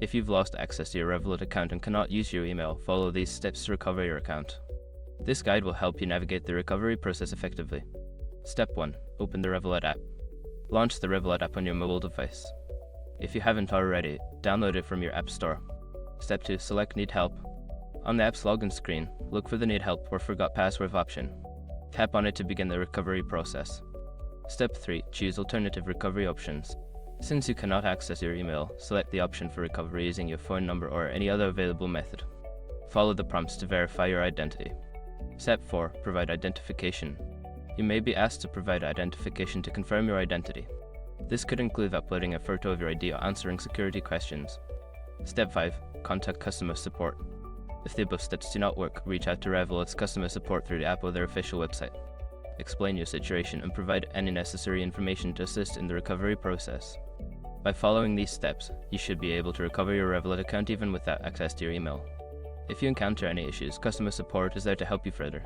If you've lost access to your Revolut account and cannot use your email, follow these steps to recover your account. This guide will help you navigate the recovery process effectively. Step 1. Open the Revolut app. Launch the Revolut app on your mobile device. If you haven't already, download it from your app store. Step 2. Select Need Help. On the app's login screen, look for the Need Help or Forgot Password option. Tap on it to begin the recovery process. Step 3. Choose alternative recovery options. Since you cannot access your email, select the option for recovery using your phone number or any other available method. Follow the prompts to verify your identity. Step 4. Provide identification. You may be asked to provide identification to confirm your identity. This could include uploading a photo of your ID or answering security questions. Step 5. Contact customer support. If the above steps do not work, reach out to Revolut's customer support through the app or their official website. Explain your situation and provide any necessary information to assist in the recovery process. By following these steps, you should be able to recover your Revolut account even without access to your email. If you encounter any issues, customer support is there to help you further.